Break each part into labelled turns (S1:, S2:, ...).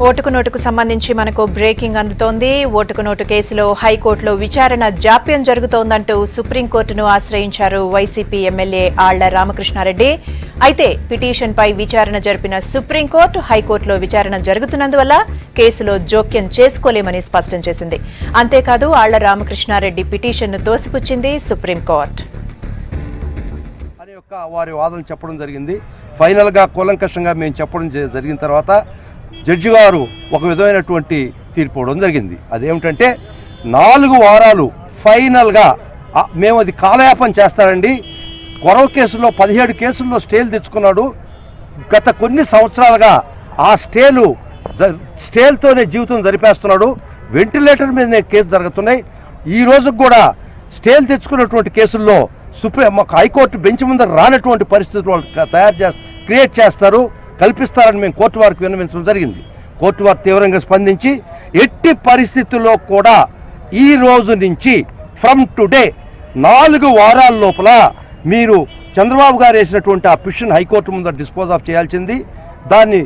S1: ఓటుకు నోటుకు సంబంధించి మనకు బ్రేకింగ్ అందుతోంది. ఓటుకు నోటు కేసులో హైకోర్టులో విచారణ జాప్యం జరుగుతోందంటూ సుప్రీంకోర్టును ఆశ్రయించారు వైసీపీ ఎమ్మెల్యే ఆళ్ల రామకృష్ణారెడ్డి. అయితే పిటిషన్పై విచారణ జరిపిన సుప్రీంకోర్టు హైకోర్టులో విచారణ జరుగుతున్నందువల్ల కేసులో జోక్యం చేసుకోలేమని స్పష్టం చేసింది. అంతేకాదు ఆళ్ల రామకృష్ణారెడ్డి పిటిషన్ను తోసిపుచ్చింది సుప్రీంకోర్టు.
S2: వారి వాదన చెప్పడం జరిగింది. ఫైనల్గా కూలంకషంగా మేము చెప్పడం జరిగిన తర్వాత జడ్జి గారు ఒక విధమైనటువంటి తీర్పు ఇవ్వడం జరిగింది. అదేమిటంటే 4 వారాలు ఫైనల్గా మేము అది కాలయాపన చేస్తారండి. కొరవ కేసులో 17 కేసుల్లో స్టేలు తెచ్చుకున్నాడు. గత కొన్ని సంవత్సరాలుగా ఆ స్టేల్తోనే జీవితం జరిపేస్తున్నాడు. వెంటిలేటర్ మీదనే కేసు జరుగుతున్నాయి. ఈ రోజుకు కూడా స్టేలు తెచ్చుకున్నటువంటి కేసుల్లో హైకోర్టు బెంచ్ ముందర రానటువంటి పరిస్థితులు క్రియేట్ చేస్తారు, కల్పిస్తారని మేము కోర్టు వారికి విన్నవించడం జరిగింది. కోర్టు వారు తీవ్రంగా స్పందించి ఎట్టి పరిస్థితుల్లో కూడా ఈ రోజు నుంచి ఫ్రమ్ టుడే 4 వారాల లోపల మీరు చంద్రబాబు గారు వేసినటువంటి ఆ పిటిషన్ హైకోర్టు ముందర డిస్పోజ్ ఆఫ్ చేయాల్సింది. దాన్ని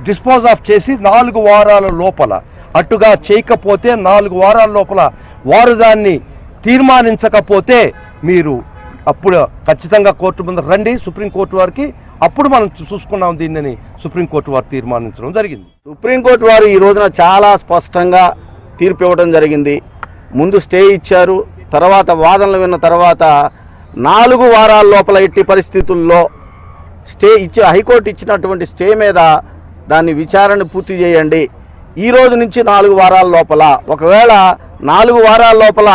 S2: డిస్పోజ్ ఆఫ్ చేసి 4 వారాల లోపల అట్టుగా చేయకపోతే 4 వారాల లోపల వారు దాన్ని తీర్మానించకపోతే మీరు అప్పుడు ఖచ్చితంగా కోర్టు ముందర రండి సుప్రీంకోర్టు వారికి, అప్పుడు మనం చూసుకున్నాం దీనిని సుప్రీంకోర్టు వారు తీర్మానించడం జరిగింది.
S3: సుప్రీంకోర్టు వారు ఈ రోజున చాలా స్పష్టంగా తీర్పు ఇవ్వడం జరిగింది. ముందు స్టే ఇచ్చారు, తర్వాత వాదనలు విన్న తర్వాత 4 వారాల లోపల ఎట్టి పరిస్థితుల్లో స్టే ఇచ్చి హైకోర్టు ఇచ్చినటువంటి స్టే మీద దాన్ని విచారణ పూర్తి చేయండి. ఈ రోజు నుంచి 4 వారాల లోపల, ఒకవేళ 4 వారాల లోపల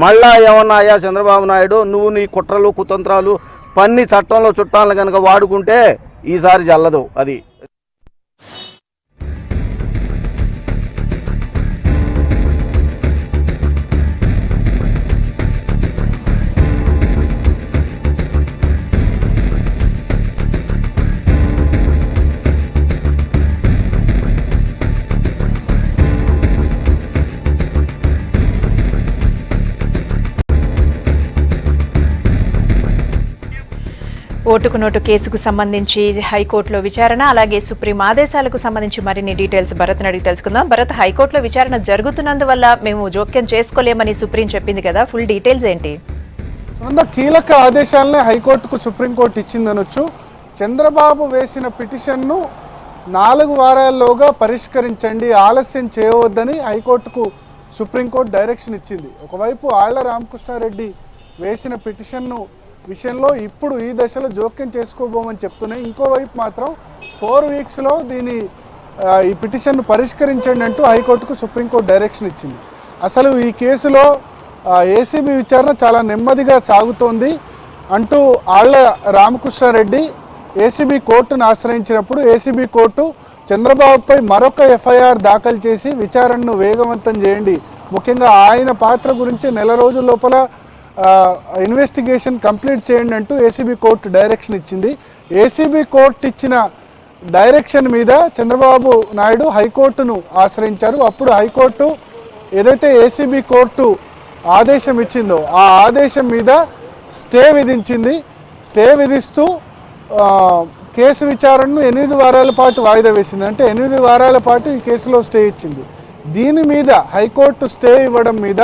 S3: మళ్ళా ఏమన్నాయా చంద్రబాబు నాయుడు నువ్వు నీ కుట్రలు కుతంత్రాలు పన్ని చట్టంలో చుట్టాలను కనుక వాడుకుంటే ఈసారి జల్లదు. అది
S1: ఓటుకు నోటు కేసుకు సంబంధించి హైకోర్టులో విచారణ, అలాగే సుప్రీం ఆదేశాలకు సంబంధించి మరిన్ని డీటెయిల్స్ భరత్ని అడిగి తెలుసుకుందాం. భరత్, హైకోర్టులో విచారణ జరుగుతున్నందువల్ల మేము జోక్యం చేసుకోలేమని సుప్రీం చెప్పింది కదా, ఫుల్ డీటెయిల్స్ ఏంటి?
S4: కీలక ఆదేశాలనే హైకోర్టుకు సుప్రీంకోర్టు ఇచ్చిందనొచ్చు. చంద్రబాబు వేసిన పిటిషన్ను 4 వారాల్లోగా పరిష్కరించండి, ఆలస్యం చేయవద్దని హైకోర్టుకు సుప్రీంకోర్టు డైరెక్షన్ ఇచ్చింది. ఒకవైపు ఆళ్ల రామకృష్ణారెడ్డి వేసిన పిటిషన్ను విషయంలో ఇప్పుడు ఈ దశలో జోక్యం చేసుకోబోమని చెప్తున్నాయి. ఇంకోవైపు మాత్రం 4 వీక్స్లో ఈ పిటిషన్ను పరిష్కరించండి అంటూ హైకోర్టుకు సుప్రీంకోర్టు డైరెక్షన్ ఇచ్చింది. అసలు ఈ కేసులో ఏసీబీ విచారణ చాలా నెమ్మదిగా సాగుతోంది అంటూ ఆళ్ల రామకృష్ణారెడ్డి ఏసీబీ కోర్టును ఆశ్రయించినప్పుడు ఏసీబీ కోర్టు చంద్రబాబుపై మరొక ఎఫ్ఐఆర్ దాఖలు చేసి విచారణను వేగవంతం చేయండి, ముఖ్యంగా ఆయన పాత్ర గురించి 1 రోజుల లోపల ఇన్వెస్టిగేషన్ కంప్లీట్ చేయండి అంటూ ఏసీబీ కోర్టు డైరెక్షన్ ఇచ్చింది. ఏసీబీ కోర్టు ఇచ్చిన డైరెక్షన్ మీద చంద్రబాబు నాయుడు హైకోర్టును ఆశ్రయించారు. అప్పుడు హైకోర్టు ఏదైతే ఏసీబీ కోర్టు ఆదేశం ఇచ్చిందో ఆ ఆదేశం మీద స్టే విధించింది. స్టే విధిస్తూ కేసు విచారణను 8 వారాల పాటు వాయిదా వేసింది. అంటే 8 వారాల పాటు ఈ కేసులో స్టే ఇచ్చింది. దీని మీద హైకోర్టు స్టే ఇవ్వడం మీద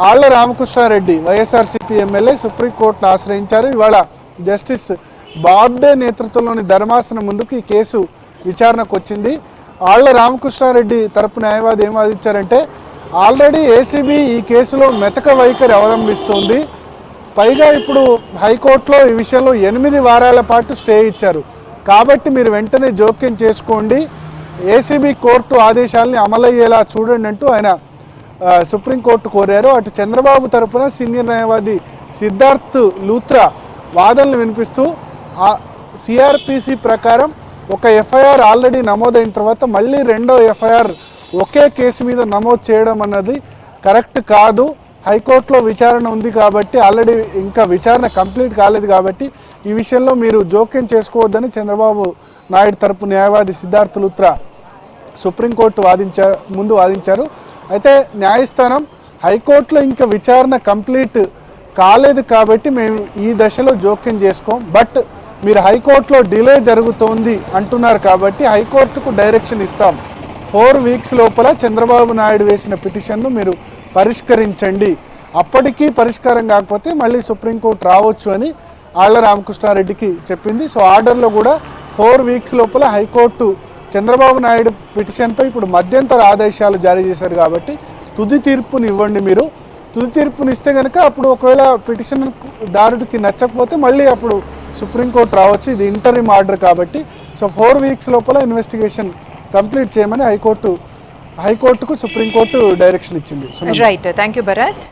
S4: ఆళ్ల రామకృష్ణారెడ్డి వైఎస్ఆర్సీపీ ఎమ్మెల్యే సుప్రీంకోర్టును ఆశ్రయించారు. ఇవాళ జస్టిస్ బాబ్డే నేతృత్వంలోని ధర్మాసనం ముందుకు ఈ కేసు విచారణకు వచ్చింది. ఆళ్ల రామకృష్ణారెడ్డి తరపు న్యాయవాది ఏం వాదించారంటే, ఆల్రెడీ ఏసీబీ ఈ కేసులో మెతక వైఖరి అవలంబిస్తుంది, పైగా ఇప్పుడు హైకోర్టులో ఈ విషయంలో 8 వారాల పాటు స్టే ఇచ్చారు, కాబట్టి మీరు వెంటనే జోక్యం చేసుకోండి, ఏసీబీ కోర్టు ఆదేశాలని అమలయ్యేలా చూడండి అంటూ ఆయన సుప్రీంకోర్టు కోరారు. అటు చంద్రబాబు తరపున సీనియర్ న్యాయవాది సిద్ధార్థ్ లూత్రా వాదనలు వినిపిస్తూ సిఆర్పిసి ప్రకారం ఒక ఎఫ్ఐఆర్ ఆల్రెడీ నమోదైన తర్వాత మళ్ళీ 2వ ఎఫ్ఐఆర్ ఒకే కేసు మీద నమోదు చేయడం అన్నది కరెక్ట్ కాదు, హైకోర్టులో విచారణ ఉంది కాబట్టి ఆల్రెడీ ఇంకా విచారణ కంప్లీట్ కాలేదు కాబట్టి ఈ విషయంలో మీరు జోక్యం చేసుకోవద్దని చంద్రబాబు నాయుడు తరపు న్యాయవాది సిద్ధార్థ్ లూత్రా సుప్రీంకోర్టు ముందు వాదించారు. అయితే న్యాయస్థానం హైకోర్టులో ఇంకా విచారణ కంప్లీట్ కాలేదు కాబట్టి మేము ఈ దశలో జోక్యం చేసుకోం, బట్ మీరు హైకోర్టులో డిలే జరుగుతోంది అంటున్నారు కాబట్టి హైకోర్టుకు డైరెక్షన్ ఇస్తాం, 4 వీక్స్ లోపల చంద్రబాబు నాయుడు వేసిన పిటిషన్ను మీరు పరిష్కరించండి, అప్పటికీ పరిష్కారం కాకపోతే మళ్ళీ సుప్రీంకోర్టు రావచ్చు అని ఆళ్ల రామకృష్ణారెడ్డికి చెప్పింది. సో ఆర్డర్లో కూడా 4 వీక్స్ లోపల హైకోర్టు చంద్రబాబు నాయుడు పిటిషన్పై ఇప్పుడు మధ్యంతర ఆదేశాలు జారీ చేశారు కాబట్టి తుది తీర్పుని ఇవ్వండి. మీరు తుది తీర్పుని ఇస్తే కనుక అప్పుడు ఒకవేళ పిటిషన్ దారుడికి నచ్చకపోతే మళ్ళీ అప్పుడు సుప్రీంకోర్టు రావచ్చు. ఇది ఇంటరిమ్ ఆర్డర్ కాబట్టి సో 4 వీక్స్ లోపల ఇన్వెస్టిగేషన్ కంప్లీట్ చేయమని హైకోర్టుకు సుప్రీంకోర్టు డైరెక్షన్ ఇచ్చింది.
S1: Right, thank you Bharat.